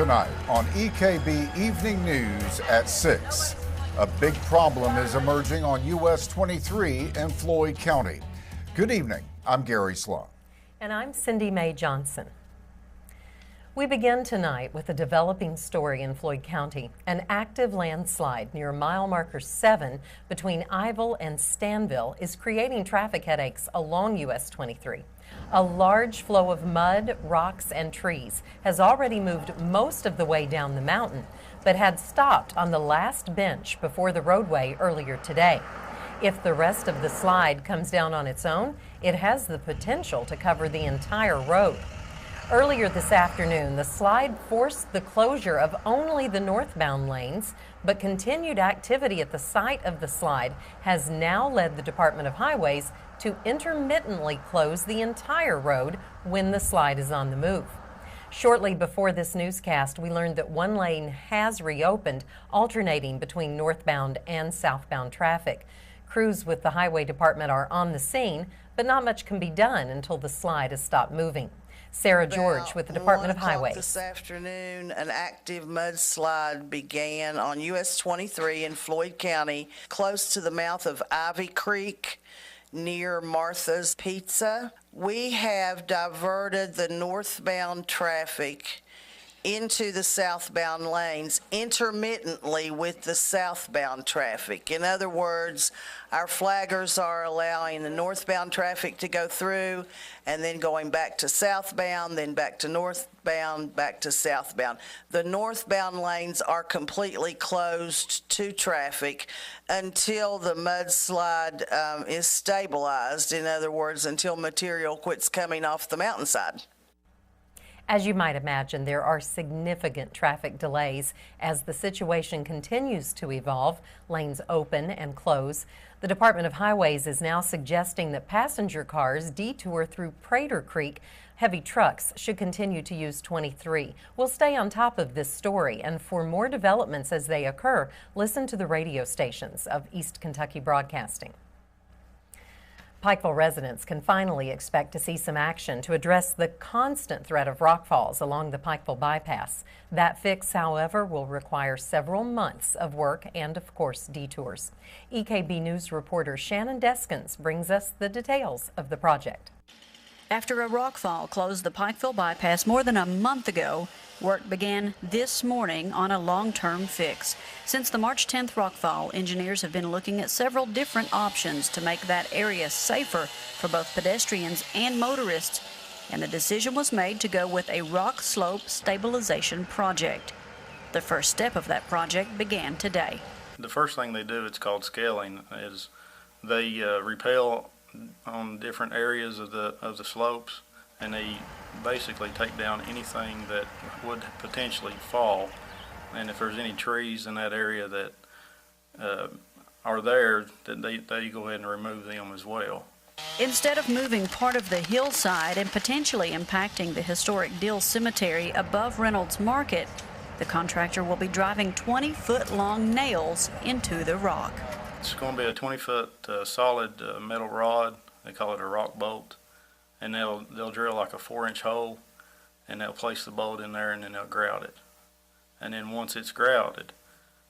tonight on EKB Evening News at 6. A big problem is emerging on US 23 in Floyd County. Good evening. I'm Gary Sloan. And I'm Cindy Mae Johnson. We begin tonight with a developing story in Floyd County. An active landslide near mile marker 7 between Iville and Stanville is creating traffic headaches along US 23. A large flow of mud, rocks, and trees has already moved most of the way down the mountain, but had stopped on the last bench before the roadway earlier today. If the rest of the slide comes down on its own, it has the potential to cover the entire road. Earlier this afternoon, the slide forced the closure of only the northbound lanes, but continued activity at the site of the slide has now led the Department of Highways to intermittently close the entire road when the slide is on the move. Shortly before this newscast, we learned that one lane has reopened, alternating between northbound and southbound traffic. Crews with the Highway Department are on the scene, but not much can be done until the slide has stopped moving. Sarah George with the Department of Highways. This afternoon, an active mudslide began on US 23 in Floyd County, close to the mouth of Ivy Creek, near Martha's Pizza. We have diverted the northbound traffic into the southbound lanes intermittently with the southbound traffic. In other words, our flaggers are allowing the northbound traffic to go through and then going back to southbound, then back to northbound, back to southbound. The northbound lanes are completely closed to traffic until the mudslide is stabilized. In other words, until material quits coming off the mountainside. As you might imagine, there are significant traffic delays as the situation continues to evolve, lanes open and close. The Department of Highways is now suggesting that passenger cars detour through Prater Creek. Heavy trucks should continue to use 23. We'll stay on top of this story, and for more developments as they occur, listen to the radio stations of East Kentucky Broadcasting. Pikeville residents can finally expect to see some action to address the constant threat of rockfalls along the Pikeville bypass. That fix, however, will require several months of work and, of course, detours. EKB News reporter Shannon Deskins brings us the details of the project. After a rockfall closed the Pikeville bypass more than a month ago, work began this morning on a long-term fix. Since the March 10th rockfall, engineers have been looking at several different options to make that area safer for both pedestrians and motorists, and the decision was made to go with a rock slope stabilization project. The first step of that project began today. The first thing they do, it's called scaling, is they repel on different areas of the slopes, and they basically take down anything that would potentially fall. And if there's any trees in that area that are there, then they go ahead and remove them as well. Instead of moving part of the hillside and potentially impacting the historic Dill Cemetery above Reynolds Market, the contractor will be driving 20-foot-long nails into the rock. It's going to be a 20-foot solid metal rod. They call it a rock bolt. And they'll drill like a 4-inch hole, and they'll place the bolt in there, and then they'll grout it. And then once it's grouted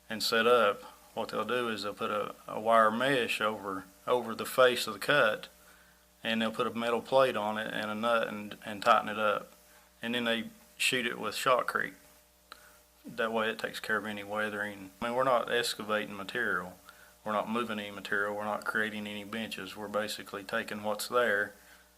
and set up, what they'll do is they'll put a wire mesh over the face of the cut, and they'll put a metal plate on it and a nut and tighten it up. And then they shoot it with shotcrete. That way it takes care of any weathering. I mean, we're not excavating material. We're not moving any material. We're not creating any benches. We're basically taking what's there,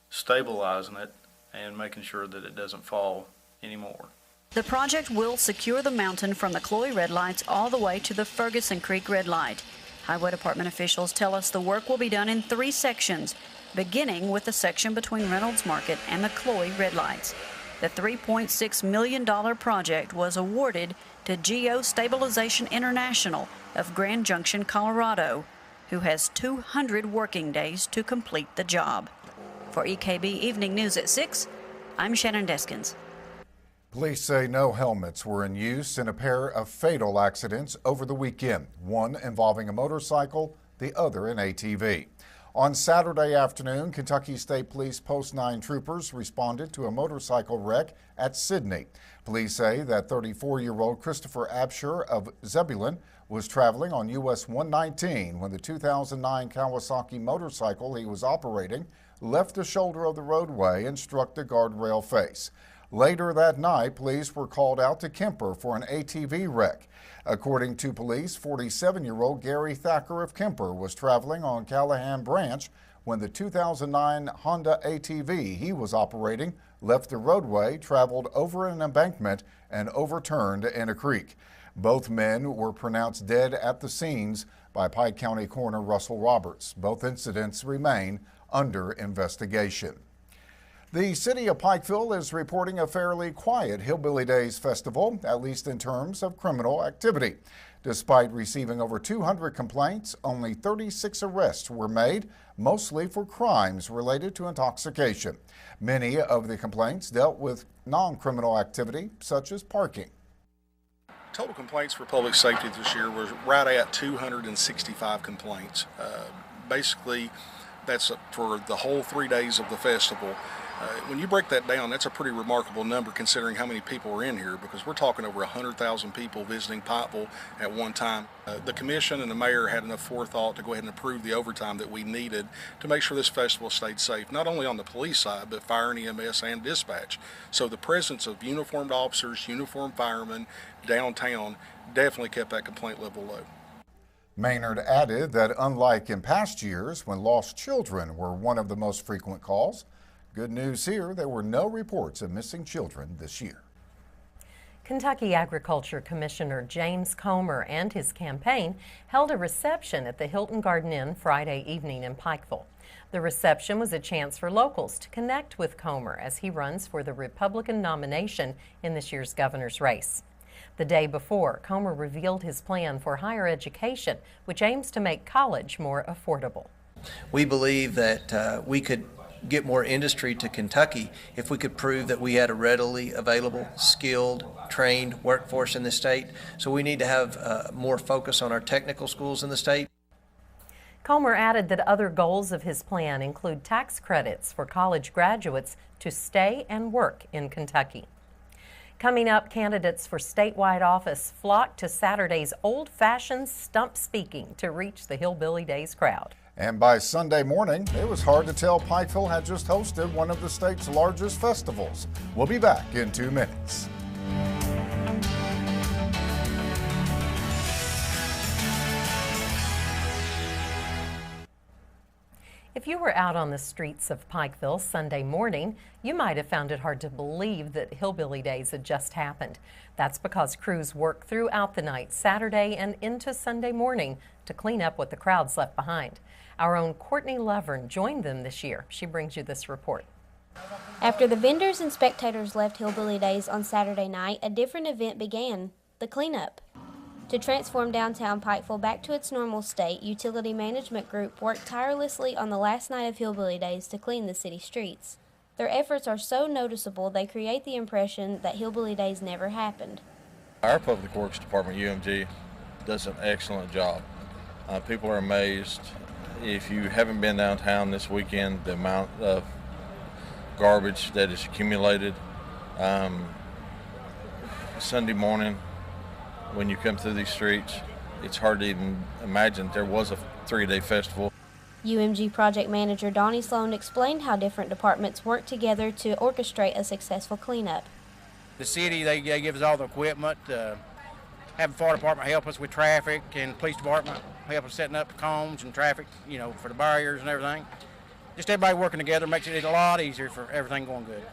stabilizing it, and making sure that it doesn't fall anymore. The project will secure the mountain from the Chloe red lights all the way to the Ferguson Creek red light. Highway Department officials tell us the work will be done in 3 sections, beginning with the section between Reynolds Market and the Chloe red lights. The $3.6 million project was awarded to Geostabilization International of Grand Junction, Colorado, who has 200 working days to complete the job. For EKB Evening News at 6, I'm Shannon Deskins. Police say no helmets were in use in a pair of fatal accidents over the weekend, one involving a motorcycle, the other an ATV. On Saturday afternoon, Kentucky State Police Post 9 troopers responded to a motorcycle wreck at Sidney. Police say that 34-year-old Christopher Absher of Zebulon was traveling on US 119 when the 2009 Kawasaki motorcycle he was operating left the shoulder of the roadway and struck the guardrail face. Later that night, police were called out to Kemper for an ATV wreck. According to police, 47-year-old Gary Thacker of Kemper was traveling on Callahan Branch when the 2009 Honda ATV he was operating left the roadway, traveled over an embankment, and overturned in a creek. Both men were pronounced dead at the scenes by Pike County Coroner Russell Roberts. Both incidents remain under investigation. The city of Pikeville is reporting a fairly quiet Hillbilly Days festival, at least in terms of criminal activity. Despite receiving over 200 complaints, only 36 arrests were made, mostly for crimes related to intoxication. Many of the complaints dealt with non-criminal activity, such as parking. Total complaints for public safety this year was right at 265 complaints. Basically, that's for the whole 3 days of the festival. When you break that down, that's a pretty remarkable number considering how many people are in here, because we're talking over 100,000 people visiting Pikeville at one time. The commission and the mayor had enough forethought to go ahead and approve the overtime that we needed to make sure this festival stayed safe, not only on the police side, but fire and EMS and dispatch. So the presence of uniformed officers, uniformed firemen downtown definitely kept that complaint level low. Maynard added that unlike in past years when lost children were one of the most frequent calls, good news here, there were no reports of missing children this year. Kentucky Agriculture Commissioner James Comer and his campaign held a reception at the Hilton Garden Inn Friday evening in Pikeville. The reception was a chance for locals to connect with Comer as he runs for the Republican nomination in this year's governor's race. The day before, Comer revealed his plan for higher education, which aims to make college more affordable. We believe that we could get more industry to Kentucky if we could prove that we had a readily available, skilled, trained workforce in the state. So we need to have more focus on our technical schools in the state. Comer added that other goals of his plan include tax credits for college graduates to stay and work in Kentucky. Coming up, candidates for statewide office flocked to Saturday's old-fashioned stump speaking to reach the Hillbilly Days crowd. And by Sunday morning, it was hard to tell Pikeville had just hosted one of the state's largest festivals. We'll be back in 2 minutes. If you were out on the streets of Pikeville Sunday morning, you might have found it hard to believe that Hillbilly Days had just happened. That's because crews worked throughout the night Saturday and into Sunday morning to clean up what the crowds left behind. Our own Courtney Lovern joined them this year. She brings you this report. After the vendors and spectators left Hillbilly Days on Saturday night, a different event began, the cleanup. To transform downtown Pikeville back to its normal state, Utility Management Group worked tirelessly on the last night of Hillbilly Days to clean the city streets. Their efforts are so noticeable they create the impression that Hillbilly Days never happened. Our Public Works Department, UMG, does an excellent job. People are amazed. If you haven't been downtown this weekend, the amount of garbage that is accumulated. Sunday morning, when you come through these streets, it's hard to even imagine there was a 3-day festival. UMG project manager Donnie Sloan explained how different departments work together to orchestrate a successful cleanup. The city, they give us all the equipment, have the fire department help us with traffic, and police department help us setting up the cones and traffic, for the barriers and everything. Just everybody working together makes it a lot easier for everything going good.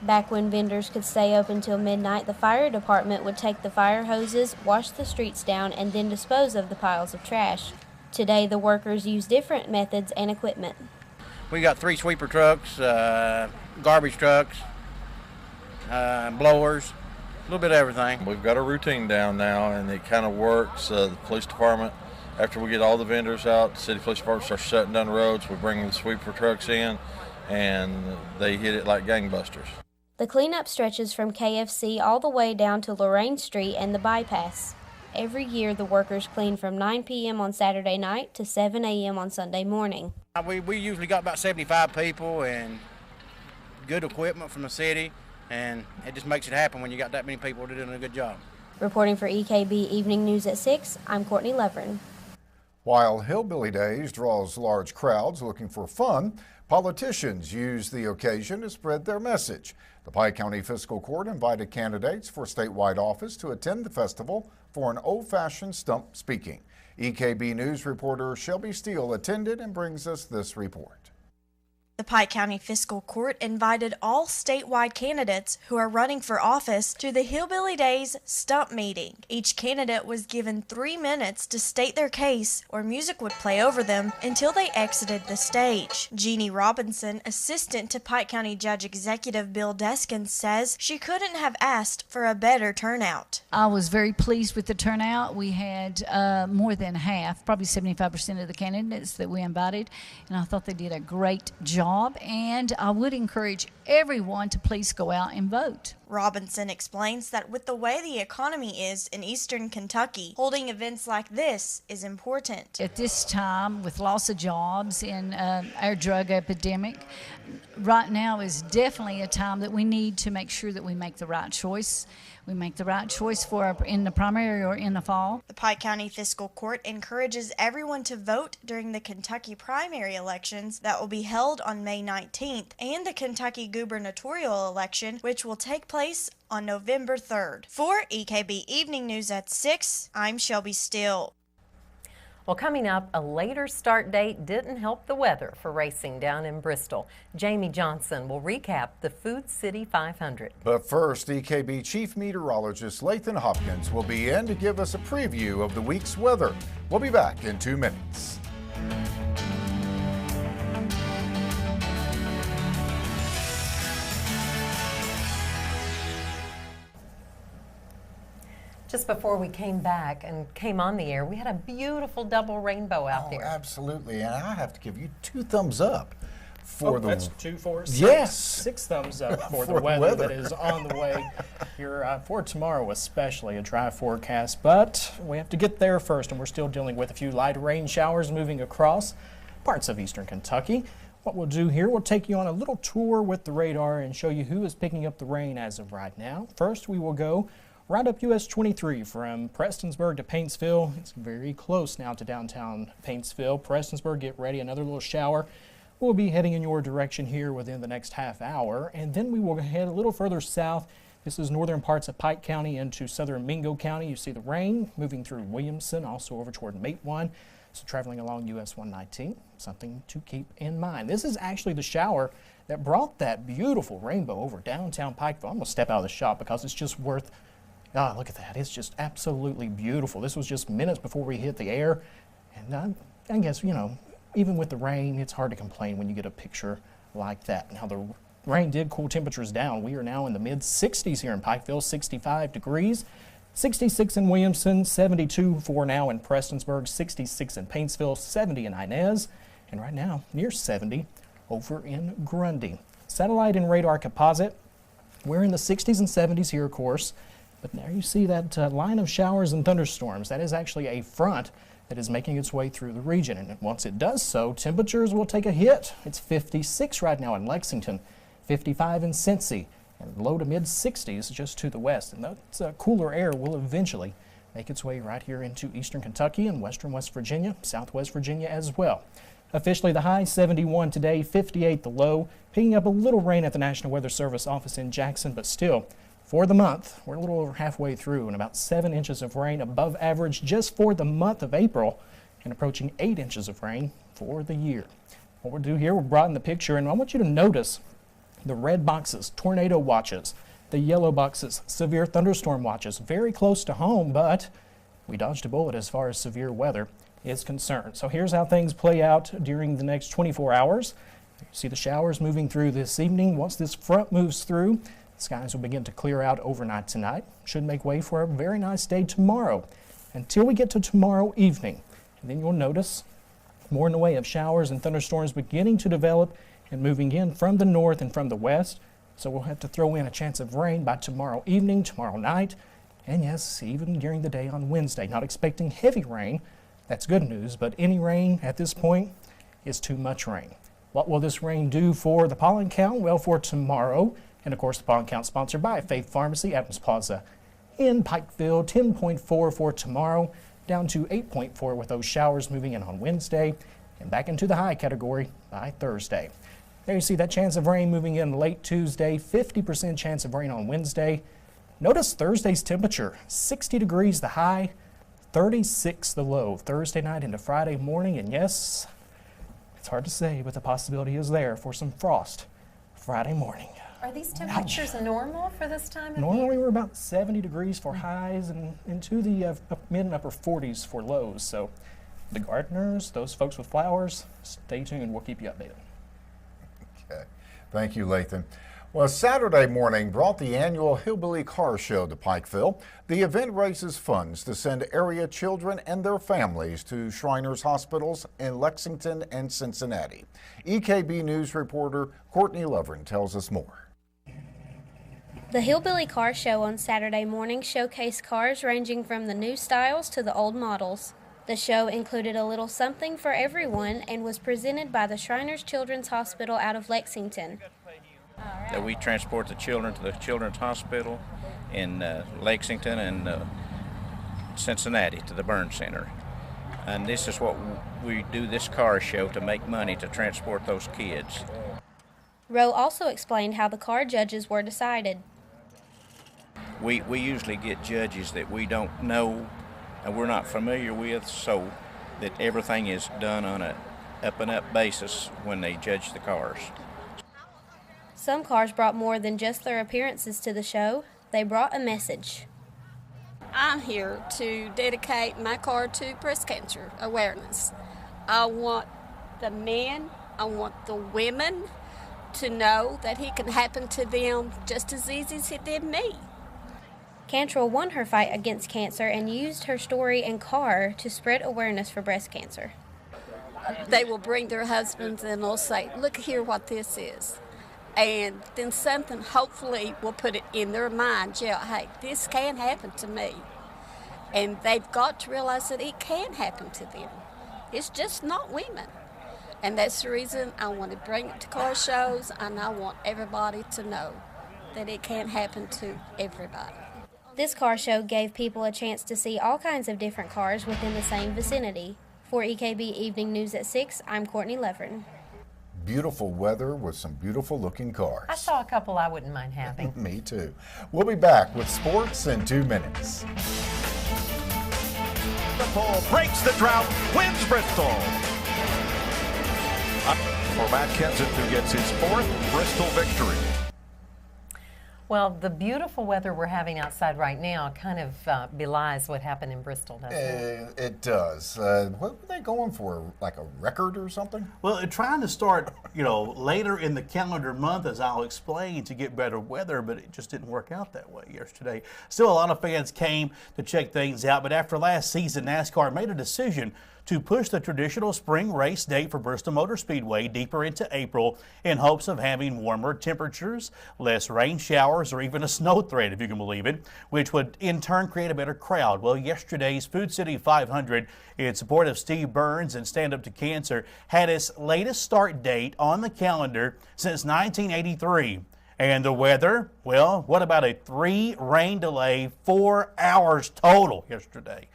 Back when vendors could stay open till midnight, the fire department would take the fire hoses, wash the streets down, and then dispose of the piles of trash. Today, the workers use different methods and equipment. We got 3 sweeper trucks, garbage trucks, blowers, a little bit of everything. We've got a routine down now, and it kind of works. The police department, after we get all the vendors out, the city police department starts shutting down the roads. We bring the sweeper trucks in, and they hit it like gangbusters. The cleanup stretches from KFC all the way down to Lorraine Street and the bypass. Every year, the workers clean from 9 p.m. on Saturday night to 7 a.m. on Sunday morning. We usually got about 75 people and good equipment from the city, and it just makes it happen when you got that many people doing a good job. Reporting for EKB Evening News at 6, I'm Courtney Levering. While Hillbilly Days draws large crowds looking for fun, politicians use the occasion to spread their message. The Pike County Fiscal Court invited candidates for statewide office to attend the festival for an old-fashioned stump speaking. EKB News reporter Shelby Steele attended and brings us this report. The Pike County Fiscal Court invited all statewide candidates who are running for office to the Hillbilly Days Stump Meeting. Each candidate was given 3 minutes to state their case, or music would play over them until they exited the stage. Jeannie Robinson, assistant to Pike County Judge Executive Bill Deskins, says she couldn't have asked for a better turnout. I was very pleased with the turnout. We had more than half, probably 75% of the candidates that we invited, and I thought they did a great job. And I would encourage everyone to please go out and vote. Robinson explains that with the way the economy is in eastern Kentucky, holding events like this is important. At this time, with loss of jobs in our drug epidemic, right now is definitely a time that we need to make sure that we make the right choice. We make the right choice in the primary or in the fall. The Pike County Fiscal Court encourages everyone to vote during the Kentucky primary elections that will be held on May 19th and the Kentucky gubernatorial election, which will take place on November 3rd. For EKB Evening News at 6, I'm Shelby Steele. Well, coming up, a later start date didn't help the weather for racing down in Bristol. Jamie Johnson will recap the Food City 500. But first, EKB Chief Meteorologist Lathan Hopkins will be in to give us a preview of the week's weather. We'll be back in 2 minutes. Just before we came back and came on the air, we had a beautiful double rainbow out there. Absolutely, and I have to give you 2 thumbs up for the. That's 2, 4, 6. Yes, 6 thumbs up for the weather that is on the way here for tomorrow, especially a dry forecast. But we have to get there first, and we're still dealing with a few light rain showers moving across parts of eastern Kentucky. What we'll do here, we'll take you on a little tour with the radar and show you who is picking up the rain as of right now. First, we will go right up US 23 from Prestonsburg to Paintsville. It's very close now to downtown Paintsville. Prestonsburg, get ready, another little shower. We'll be heading in your direction here within the next half hour, and then we will head a little further south. This is northern parts of Pike County into southern Mingo County. You see the rain moving through Williamson, also over toward Matewan. So traveling along US 119, something to keep in mind. This is actually the shower that brought that beautiful rainbow over downtown Pikeville. I'm going to step out of the shot because it's just worth. Look at that. It's just absolutely beautiful. This was just minutes before we hit the air. And I guess, even with the rain, it's hard to complain when you get a picture like that. Now, the rain did cool temperatures down. We are now in the mid-60s here in Pikeville, 65 degrees. 66 in Williamson, 72 for now in Prestonsburg, 66 in Paintsville, 70 in Inez, and right now near 70 over in Grundy. Satellite and radar composite, we're in the 60s and 70s here, of course. But now you see that line of showers and thunderstorms. That is actually a front that is making its way through the region. And once it does so, temperatures will take a hit. It's 56 right now in Lexington, 55 in Cincy, and low to mid-60s just to the west. And that cooler air will eventually make its way right here into eastern Kentucky and western West Virginia, southwest Virginia as well. Officially the high 71 today, 58 the low, picking up a little rain at the National Weather Service office in Jackson, but still, for the month, we're a little over halfway through and about 7 inches of rain above average just for the month of April and approaching 8 inches of rain for the year. What we'll do here, we're brought in the picture, and I want you to notice the red boxes, tornado watches, the yellow boxes, severe thunderstorm watches, very close to home, but we dodged a bullet as far as severe weather is concerned. So here's how things play out during the next 24 hours. You see the showers moving through this evening. Once this front moves through, skies will begin to clear out overnight tonight. Should make way for a very nice day tomorrow until we get to tomorrow evening. And then you'll notice more in the way of showers and thunderstorms beginning to develop and moving in from the north and from the west. So we'll have to throw in a chance of rain by tomorrow evening, tomorrow night. And yes, even during the day on Wednesday. Not expecting heavy rain. That's good news, but any rain at this point is too much rain. What will this rain do for the pollen count? Well, for tomorrow, and of course the pollen count sponsored by Faith Pharmacy, Adams Plaza in Pikeville, 10.4 for tomorrow, down to 8.4 with those showers moving in on Wednesday, and back into the high category by Thursday. There you see that chance of rain moving in late Tuesday, 50% chance of rain on Wednesday. Notice Thursday's temperature, 60 degrees the high, 36 the low, Thursday night into Friday morning, and yes, it's hard to say, but the possibility is there for some frost Friday morning. Are these temperatures normal for this time of year? Normally we're about 70 degrees for highs and into the mid and upper 40s for lows. So the gardeners, those folks with flowers, stay tuned. We'll keep you updated. Okay. Thank you, Lathan. Well, Saturday morning brought the annual Hillbilly Car Show to Pikeville. The event raises funds to send area children and their families to Shriners Hospitals in Lexington and Cincinnati. EKB News reporter Courtney Lovren tells us more. The Hillbilly Car Show on Saturday morning showcased cars ranging from the new styles to the old models. The show included a little something for everyone and was presented by the Shriners Children's Hospital out of Lexington. That we transport the children to the Children's Hospital in Lexington and Cincinnati to the burn center. And this is what we do, this car show, to make money to transport those kids. Rowe also explained how the car judges were decided. We usually get judges that we don't know and we're not familiar with, so that everything is done on a up-and-up basis when they judge the cars. Some cars brought more than just their appearances to the show. They brought a message. I'm here to dedicate my car to breast cancer awareness. I want the men, I want the women to know that it can happen to them just as easy as it did me. Cantrell won her fight against cancer and used her story and car to spread awareness for breast cancer. They will bring their husbands and they'll say, look here what this is. And then something hopefully will put it in their mind, yeah, hey, this can happen to me. And they've got to realize that it can happen to them. It's just not women. And that's the reason I want to bring it to car shows, and I want everybody to know that it can happen to everybody. This car show gave people a chance to see all kinds of different cars within the same vicinity. For EKB Evening News at 6, I'm Courtney Levern. Beautiful weather with some beautiful looking cars. I saw a couple I wouldn't mind having. Me too. We'll be back with sports in 2 minutes. Liverpool breaks the drought, wins Bristol. For Matt Kenseth, who gets his 4th Bristol victory. Well, the beautiful weather we're having outside right now kind of belies what happened in Bristol, doesn't it? It does. What were they going for, like a record or something? Well, trying to start, later in the calendar month, as I'll explain, to get better weather, but it just didn't work out that way yesterday. Still, a lot of fans came to check things out, but after last season, NASCAR made a decision to push the traditional spring race date for Bristol Motor Speedway deeper into April in hopes of having warmer temperatures, less rain showers, or even a snow threat, if you can believe it, which would in turn create a better crowd. Well, yesterday's Food City 500, in support of Steve Burns and Stand Up to Cancer, had its latest start date on the calendar since 1983. And the weather, well, what about a 3-rain delay, 4 hours total yesterday?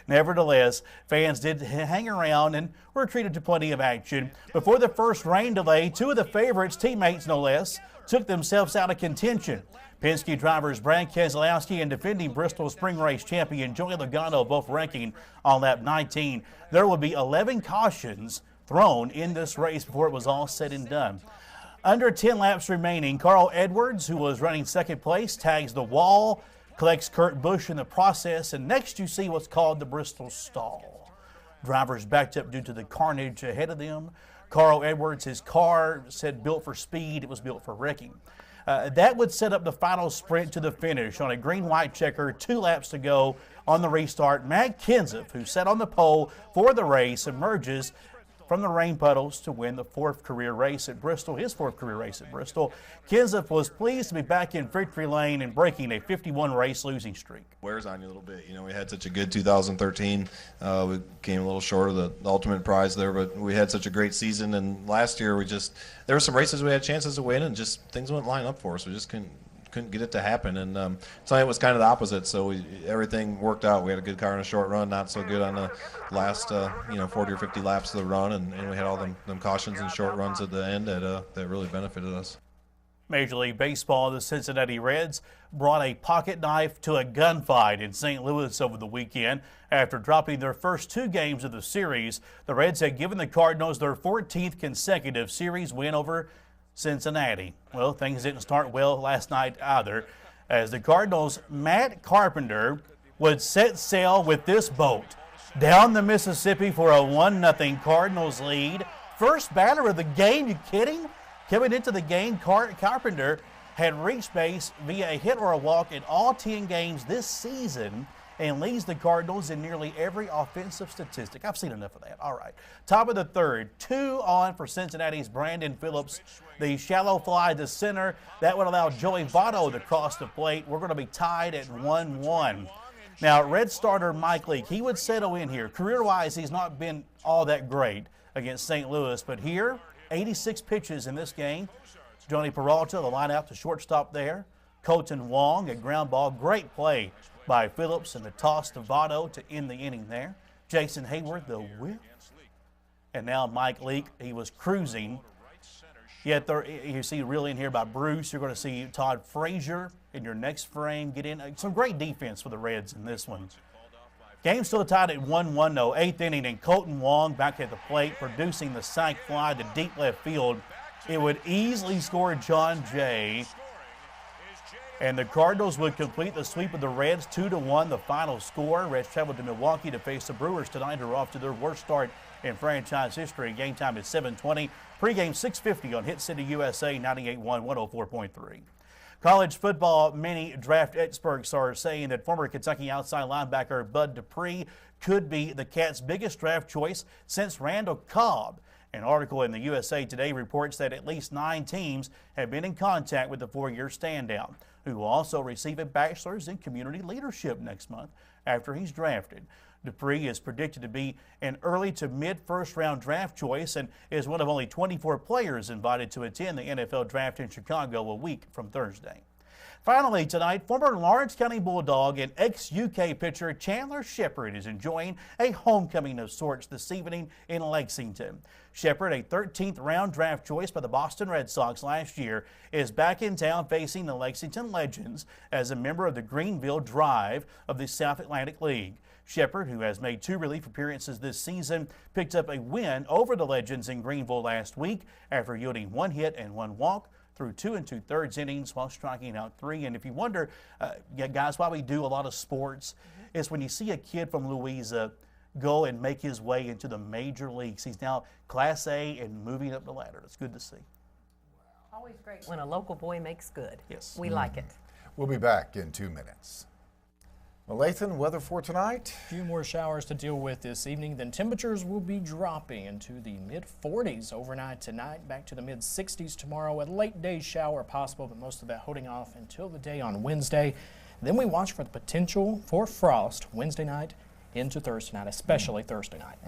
Nevertheless, fans did hang around and were treated to plenty of action. Before the first rain delay, 2 of the favorites, teammates no less, took themselves out of contention. Penske drivers Brad Keselowski and defending Bristol Spring Race champion Joey Logano both ranking on lap 19. There would be 11 cautions thrown in this race before it was all said and done. Under 10 laps remaining, Carl Edwards, who was running second place, tags the wall, collects Kurt Busch in the process, and next you see what's called the Bristol stall. Drivers backed up due to the carnage ahead of them. Carl Edwards, his car said built for speed, it was built for wrecking. That would set up the final sprint to the finish on a green-white checker, 2 laps to go on the restart. Matt Kenseth, who sat on the pole for the race, emerges from the rain puddles to win the fourth career race at Bristol, his fourth career race at Bristol. Kenseth was pleased to be back in victory lane and breaking a 51 race losing streak. Wears on you a little bit. You know, we had such a good 2013. We came a little short of the ultimate prize there, but we had such a great season. And last year there were some races we had chances to win, and just things wouldn't line up for us. We just couldn't get it to happen. And tonight was kind of the opposite. So everything worked out. We had a good car in a short run, not so good on the last 40 or 50 laps of the run, and we had all them cautions and short runs at the end that really benefited us. Major League Baseball, the Cincinnati Reds brought a pocket knife to a gunfight in St. Louis over the weekend. After dropping their first 2 games of the series, the Reds had given the Cardinals their 14th consecutive series win over Cincinnati. Well, things didn't start well last night either, as the Cardinals' Matt Carpenter would set sail with this boat down the Mississippi for a 1-0 Cardinals lead. First batter of the game, you kidding? Coming into the game, Carpenter had reached base via a hit or a walk in all 10 games this season and leads the Cardinals in nearly every offensive statistic. I've seen enough of that. All right. Top of the third, 2 on for Cincinnati's Brandon Phillips. The shallow fly to center. That would allow Joey Votto to cross the plate. We're going to be tied at 1-1. Now, Red starter Mike Leake, he would settle in here. Career-wise, he's not been all that great against St. Louis, but here, 86 pitches in this game. Johnny Peralta, the line out to shortstop there. Colton Wong, a ground ball. Great play by Phillips and the toss to Votto to end the inning there. Jason Hayward, the whip. And now Mike Leake, he was cruising. Yet you see reel in here by Bruce. You're going to see Todd Frazier in your next frame get in. Some great defense for the Reds in this one. Game still tied at 1-1 though, 8th inning, and Colton Wong back at the plate producing the sac fly to deep left field. It would easily score John Jay. And the Cardinals would complete the sweep of the Reds, 2-1 the final score. Reds traveled to Milwaukee to face the Brewers tonight, who are off to their worst start in franchise history. Game time is 7:20. Pregame 6:50 on Hit City USA 98.1, 104.3. College football many draft experts are saying that former Kentucky outside linebacker Bud Dupree could be the Cats' biggest draft choice since Randall Cobb. An article in the USA Today reports that at least 9 teams have been in contact with the 4-year standout, who will also receive a bachelor's in community leadership next month after he's drafted. Dupree is predicted to be an early to mid-first round draft choice and is one of only 24 players invited to attend the NFL draft in Chicago a week from Thursday. Finally tonight, former Lawrence County Bulldog and ex-UK pitcher Chandler Shepard is enjoying a homecoming of sorts this evening in Lexington. Shepard, a 13th round draft choice by the Boston Red Sox last year, is back in town facing the Lexington Legends as a member of the Greenville Drive of the South Atlantic League. Shepard, who has made 2 relief appearances this season, picked up a win over the Legends in Greenville last week after yielding 1 hit and 1 walk through 2 2/3 innings while striking out 3. And if you wonder, guys, why we do a lot of sports, is when you see a kid from Louisa go and make his way into the major leagues. He's now Class A and moving up the ladder. It's good to see. Always great when a local boy makes good. Yes. We like it. We'll be back in 2 minutes. Well, Lathan, weather for tonight? A few more showers to deal with this evening. Then temperatures will be dropping into the mid-40s overnight tonight, back to the mid-60s tomorrow. A late day shower possible, but most of that holding off until the day on Wednesday. Then we watch for the potential for frost Wednesday night into Thursday night, especially Thursday night.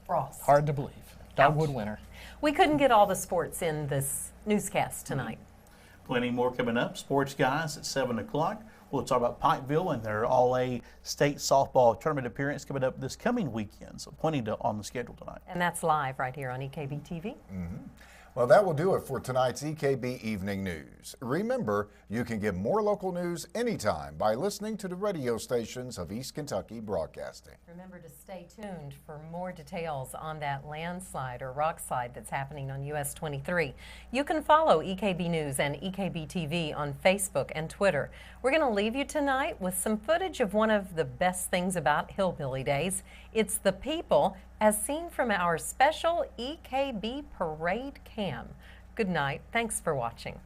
Frost. Hard to believe. Dogwood winter. We couldn't get all the sports in this newscast tonight. Plenty more coming up. Sports guys at 7 o'clock. We'll talk about Pikeville and their All-A state softball tournament appearance coming up this coming weekend. So plenty on the schedule tonight. And that's live right here on EKB TV. Well, that will do it for tonight's EKB Evening News. Remember, you can get more local news anytime by listening to the radio stations of East Kentucky Broadcasting. Remember to stay tuned for more details on that landslide or rock slide that's happening on US 23. You can follow EKB News and EKB TV on Facebook and Twitter. We're going to leave you tonight with some footage of one of the best things about Hillbilly Days. It's the people as seen from our special EKB Parade Cam. Good night. Thanks for watching.